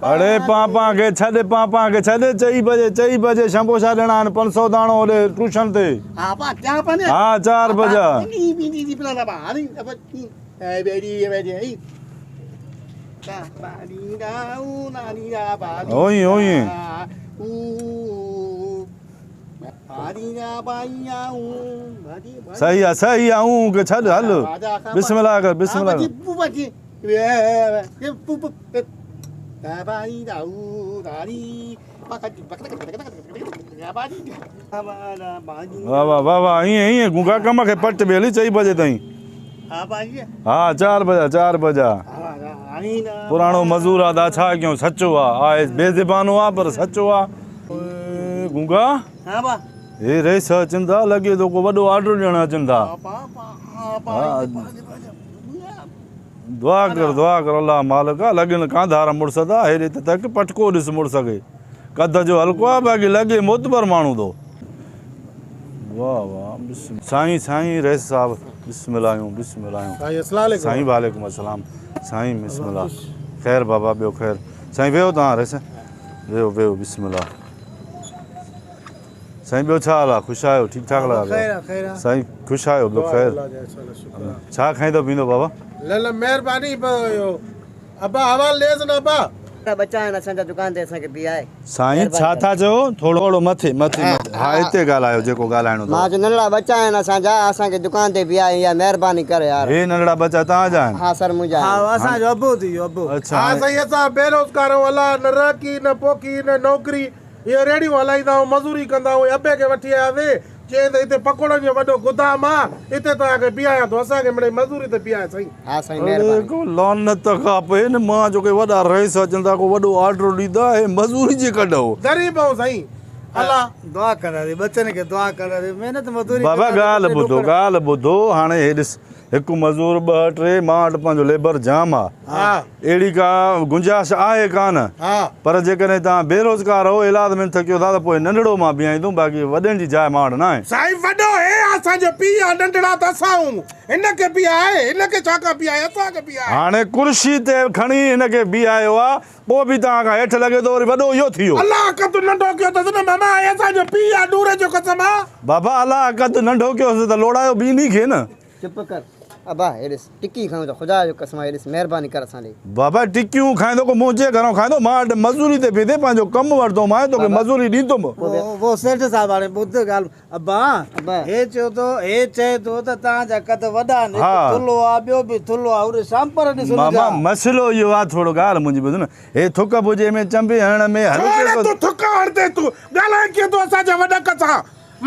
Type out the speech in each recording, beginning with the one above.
अरे पापा के छदे चई बजे शंभो छा देना 500 दाणो ओडे ट्यूशन ते हां 4 बजे ओई सही है के छद हल बिस्मिल्लाह कर बिस्मिल्लाह वाह वाह ये गुंगा कम के पट बेली 4 बजे ताईं हाँ 4 बजे पुरानो मजूर आदा छा क्यों सच्चो आ बेज़बानो आ पर सच्चो आ गुंगा हां बा ए रे चिंता लगे तो को बड़ो ऑर्डर देना चिंता दुआ कर अल्लाह मालिका लगन कांधार मुड़सदा हेरे तक पटको दिस मुड़ सके कद जो हल्को आ बाकी लगे मोतबर मानू दो वाह वाह साईं रईस साहब बिस्मिल्लाह अस्सलाम वालेकुम साईं वालेकुम अस्सलाम साईं बिस्मिल्लाह खैर बाबा बियो खैर साईं वेहो ता रईस वेहो बिस्मिल्लाह साईं बियो छा हाल खुश आयो ठीक ठाक लगा खैर साईं खुश आयो बियो खैर छा खाइदो पींदो बाबा ल मेहरबानी अब्बा हवाल लेज न अब्बा बच्चा है ना संजा दुकान ते असा के भी आए साईं छा था जो थोड़ो मथे हां इते गालायो जेको गालाणो मां जो नंढड़ा बच्चा है ना संजा असा के दुकान ते भी आए या मेहरबानी करे यार ए नंढड़ा बच्चा ता जा हां सर मुजा हां असा जो अबो थी अबो अच्छा हां सही असा बेरोजगार वाला न रकी न पोकी न नौकरी ये रेडी हलाईंदा मजूरी कंदा अबे के वठी आया वे जे इते पकोड़न जो वडो गोदाम आ इते तो आके बिया तो असा के मड़े मजूरी ते बिया सही हां सही मेहरबानी को लोन न त खापे न मां जो के वडा रईस चंदा को वडो ऑर्डर दीदा है मजूरी जे कढो गरीब हो सही अल्लाह दुआ करा दे बच्चन के दुआ करा दे मेहनत मजदूरी बाबा गाल बुधो हाने हेडिस एक मजूर 2-3 माट पंजो लेबर जाम आ हां एड़ी का गुंजाइश आए कान हां पर जे कने ता बेरोजगार हो इलाज में थकियो दा पोइ नंढड़ो मां बियाई दूं बाकी वडन जी जाय माड़ ना है साईं वडो है असा जो पिया नंढड़ा त असाऊं इन के पिया है इन के छाका पिया है असा के पिया हाने कुर्सी ते खणी इन के बियायो आ पो भी ता का हेठ लगे तो वडो यो थियो अल्लाह का तू नंढो क्यों त मामा असा जो पिया दूर जो कसम बाबा अल्लाह का तू नंढो क्यों त लोड़ायो बी नी खे न चुप कर अबा हेरिस टिक्की खाऊं तो खुदा जो कसम हेरिस मेहरबानी कर असा ले बाबा टिक्कियूं खाइदो को मुझे घरों खाइदो मां मजूरी ते भेदे पांजो कम वरदो मां तो के मजूरी दीदो वो सेठ साहब वाले बुद्ध गाल अब्बा हे चो तो हे चे तो ता जा कत वडा ने थुलो आ बियो भी थुलो आ उरे सांपर ने सुनो मामा मसलो यो आ थोड़ो गाल मुंजी बुझ न हे थुक बुजे में चंबे हण में हल्के तू थुक हणदे तू गाला के तो असा जा वडा कसा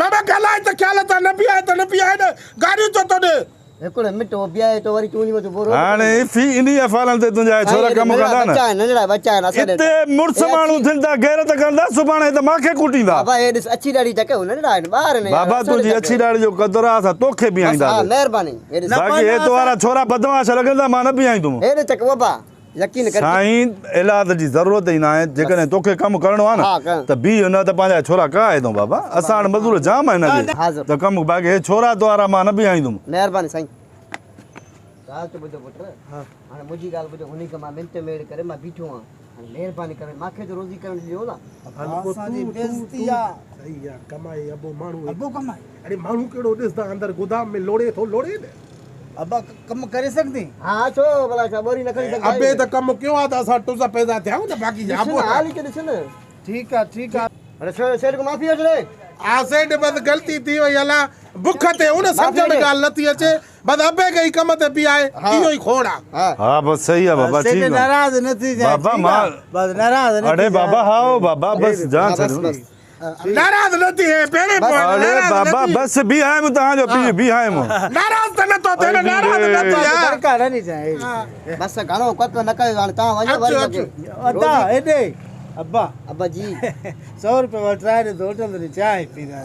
मामा गाला त ख्याल त न पिया न गाड़ी तो तो दे एकड़े मिटो बिया तो वरी चूनी में तो बोरो हाने फी इंडिया फालन ते तुंजा छोरा कम कंदा न नंढड़ा बच्चा है ना सर इते मुर्स मानू थिंदा गैरत कंदा सुबाणे त माखे कुटींदा बाबा हेरिस अच्छी दाढ़ी तके नंढड़ा है बाहर ने बाबा तुजी अच्छी दाढ़ी जो कदरा सा तोखे भी आईंदा हां मेहरबानी हेरिस बाकी हे तोरा छोरा बदमाश लगंदा मां न भी आई तुम हेरे तक बाबा यकीन कर साईं इलाज जी जरूरत ही ना है जेकने तोखे काम करणो आ न त बी न त पांजा छोरा काए दो बाबा असाण मजदूर जाम है न त कम बाकी हे छोरा तोरा मां न भी आई तुम मेहरबानी साईं गाल तो बुझो पुत्र हां हां मुजी गाल बुझो उनी का मां मिनट मेड़ करे मां बीठो हां मेहरबानी करे माखे जो रोजी करण दियो ना असा जी बेइज्जतिया सही है कमाई अबो कमाई अरे मानू केड़ो दिसदा अंदर गोदाम में लोड़े ने अब्बा कम करे सकती हां छो भला बोरी न करी सकदा अबे त कम क्यों आ असा टुसा पैदा थया न बाकी जाबो हाल के दिसन ठीक है अरे सेठ को माफी अचले आ सेठ बस गलती थी वई अला भुख ते उन समझण गाल नथी अचे बस अबे गई कम ते भी आए इयो ही खोड़ा हां बस सही है बाबा ठीक है नाराज नहीं जाए बाबा मां बस नाराज नहीं अरे बाबा हाओ बाबा बस जान छो नाराज नथी है पेरे अरे बाबा बस भी आए मु ता जो भी आए मु नाराज त न तो तेरे नाराज न तो सरकार नहीं जाए बस गानो कत न कयो हां ता वजो वरी अदा एडे अब्बा जी 100 रुपए वठाए दे होटल री चाय पीना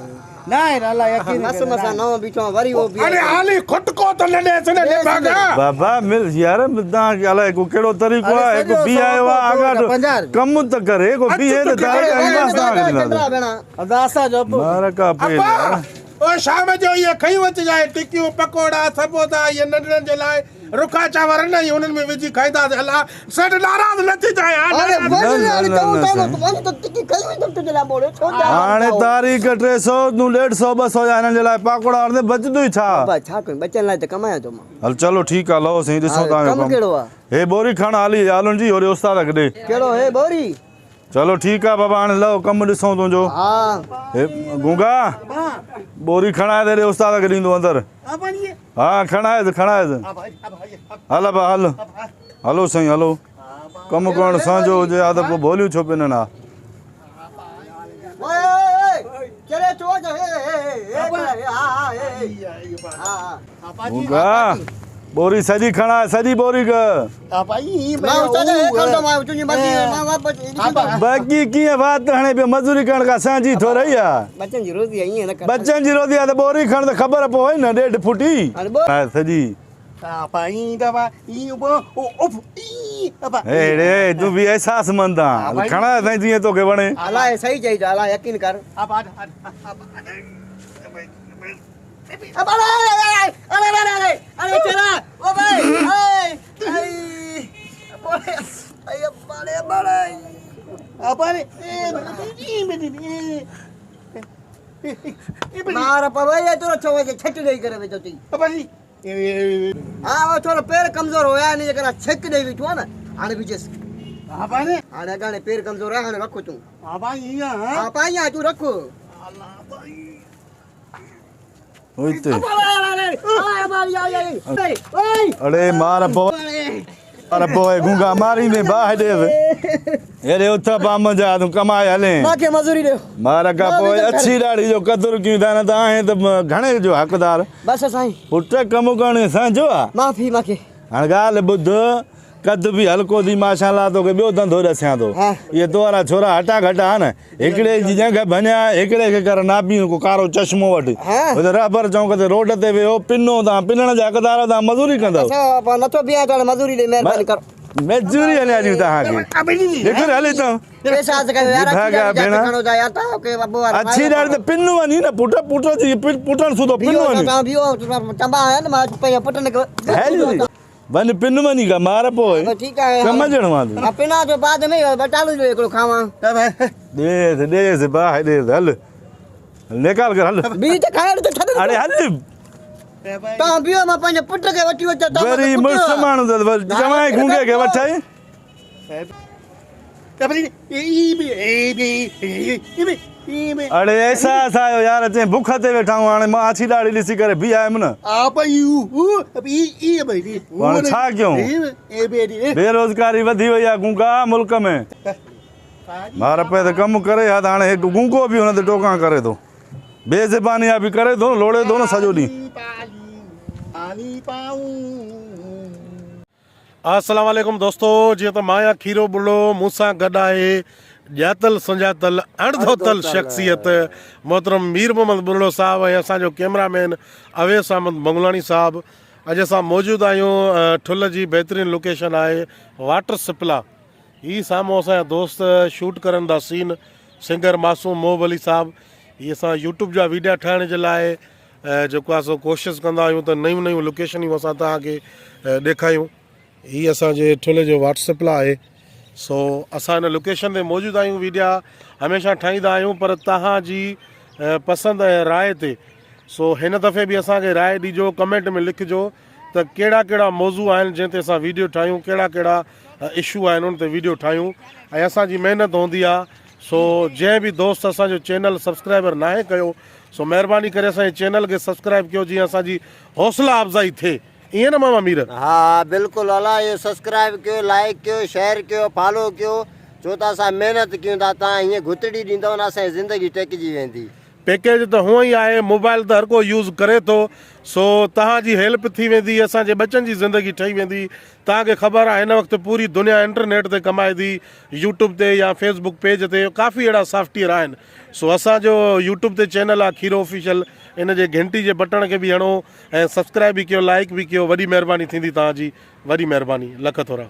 ना अल्लाह यकीन मस मसा नव बीठो वरी वो भी अरे हाली खुटको तो न दे सने ले भागा बाबा मिल यार दा अला को केड़ो तरीको है को बी आयो अगर कम त करे को बी है त तारे अंदाज ता अदा सा जो मार का पे ओ शाम जो ये खई वच जाए टिक्कियों पकोड़ा सबोता ये नंढड़न जे लाए रुखा चांवर न उन्हनि में विझी खाईंदासीं अलाह सेठ नाराज़ न थी जाए अरे न, वञ न, हाणे न, चऊं था न, न वञ त टिकी कयूं ई तुंहिंजे लाइ मोड़े छो जा हाणे तारीख़ 300 तूं 150 200 जा हिननि जे लाइ पाकोड़ा हणंदे बचंदो ई छा बाबा छा कयूं बचनि लाइ त कमायां थो मां हल चलो ठीकु आहे लहो साईं ॾिसो कमु तव्हांजो कहिड़ो कमु आहे हे बोरी खण हाली हालुनि जी होरे उस्ताद खे ॾे कहिड़ो हे बोरी चलो ठीकु आहे बाबा हाणे लहो कमु ॾिसूं तुंहिंजो हा हे गूंगा बोरी खणाए दे ॾे उस्ताद खे ॾींदो अंदरि हा खणाए हल बा हल हलो साईं हलो कमु करणु असांजो हुजे हा त पोइ भोलियूं छो पिननि हा ओए चले चो हे हा गूंगा बोरी सॼी खणाए सॼी बोरी कर मैं उस्ताद हे कंदो मां तुंहिंजी मर्ज़ी मां वापसि बाक़ी कीअं बात हाणे पियो मज़ूरी करण खां असांजी थोरी आहे बचनि जी रोज़ी आहे ईअं न कर बच्चनि जी रोटी आहे त बोरी खण त ख़बर पवे न 1.5 फुटी हाणे बोल हा, सॼी हे तूं बि अहसास मंद आहे खणाए साईं जीअं तोखे वणे अलाए सही चई था अलाए यकीन कर अरे चला ओ भाई मार पवे तो छो छट ॾेई करे वेठो थी हा वो थोरो पेर कमज़ोर हुया इन जे करे छक ॾेई वेठो आहे न हाणे विझेसि हाणे अॻाणे पेर कमज़ोर आहे हाणे रखो तूं हा पाई तूं रख उते अड़े मार पोइ गूंगा मारींदे बाहि ॾे हेॾे उथ पाम जा तूं कमाए हले मांखे मज़ूरी ॾियो मार खां पोइ अछी ॾाढ़ी जो क़दुरु कयूं था न तव्हां त घणे जो हक़दार बसि साईं पुट कमु करणु असांजो आहे माफ़ी मांखे हाणे ॻाल्हि ॿुध कद बि हल्को थी माशाल्लाह तोखे ॿियो धंधो ॾसियां थो हा। इहे तोरा छोरा हटा घटा न हिकिड़े जी जंग भञा हिकिड़े खे कर नापी को कारो चश्मो वटि हा। हुते रबर चौंक ते रोड ते वियो पिनो तव्हां पिनण जा हक़दार तव्हां मज़ूरी कंदव असां नथो बीहां त मज़ूरी ॾे महिरबानी कर मज़ूरी हलिया ॾियूं तव्हांखे ॾिठो हले तव्हां पैसा कयो यार भागा भेण। खणो था यार तव्हां के बबू वारा अच्छी ॾाढ़ी त पिन वञी न पुट जी पुटण सुधो पिन वञी तव्हां बियो चंबा आया न मां पंहिंजे पुट ने वञ पिन वञी का मार पोइ ठीकु आहे कमु ॼणो आहे पिना जो बाद में बटालू जो हिकिड़ो खावां ॾेसि बाहि ॾेसि हल निकाल कर हल बी त खाइण त छॾ अरे हल तव्हां बियो मां पंहिंजे पुट खे वठी अचां वरी मुड़ुसु माण्हू त चवांइ गूंगे खे वठाई अड़े अहसास आयो यार अचे बुख ते वेठा आहियूं हाणे मां अछी ॾाढ़ी ॾिसी करे बीह आयुमि न हाणे छा कयूं बेरोज़गारी वधी वई आहे गूंगा मुल्क में मार पे त कमु करे हा त हाणे हिकु गूंगो बि हुन ते टोकां करे थो बेज़बानी बि करे थो लोड़े थो न सॼो ॾींहुं अस्सलाम वालेकुम दोस्तों जीअं त मां आहियां खीरो बुलो मूंसां गॾु आहे ॼातल सुञातल अणधोतल शख़्सियत मोहतरम मीर मोहम्मद बुलो साहब ऐं असांजो कैमरामैन अवेस अहमद मंगलानी साहब अॼु असां मौजूदु आहियूं ठुल जी बहितरीनु लोकेशन आहे वाटर सप्ला ही साम्हूं असांजा दोस्त शूट करनि था सीन सिंगर मासूम मोहब अली साहब ही असां यूट्यूब जा वीडियो ठाहिण जे लाइ जेको आहे सो कोशिशि कंदा आहियूं त नयूं नयूं लोकेशनियूं असां तव्हांखे ॾेखारियूं ही असांजे ठुल जो वाट्सअप लाइ आहे सो असां हिन लोकेशन ते मौजूदु आहियूं वीडिया हमेशह ठाहींदा आहियूं पर तव्हांजी पसंदि ऐं राय ते सो हिन दफ़े बि असांखे राय ॾिजो कमेंट में लिखिजो त कहिड़ा कहिड़ा मौज़ू आहिनि जंहिं ते असां वीडियो ठाहियूं कहिड़ा कहिड़ा इशू आहिनि उन ते वीडियो ठाहियूं ऐं असांजी महिनत हूंदी आहे सो जंहिं बि दोस्त असांजो चैनल सब्सक्राइबर नाहे कयो सो महिरबानी करे असांजे चैनल खे सब्सक्राइब कयो जीअं असांजी हौसला अफ़ज़ाई थिए ईअं न मामा मीर हा बिल्कुलु अला इहो सब्सक्राइब कयो लाइक कयो शेयर कयो फॉलो कयो छो त असां महिनत कयूं था तव्हां हीअं घुतड़ी ॾींदव न असांजी ज़िंदगी टेकिजी वेंदी पैकेज त हूअं ई आहे मोबाइल त हर को यूज़ करे थो सो तव्हांजी हेल्प थी वेंदी असांजे बचनि जी ज़िंदगी ठही वेंदी तव्हांखे ख़बर आहे हिन वक़्तु पूरी दुनिया इंटरनेट ते कमाए थी यूट्यूब ते या फेसबुक पेज ते काफ़ी अहिड़ा सॉफ्टवेयर आहिनि सो असांजो यूट्यूब ते चैनल आहे खीरो ऑफिशियल इन जे घंटी जे बटण खे बि हणो ऐं सब्सक्राइब बि कयो लाइक बि कयो वॾी महिरबानी थींदी तव्हांजी वॾी महिरबानी लख थोरा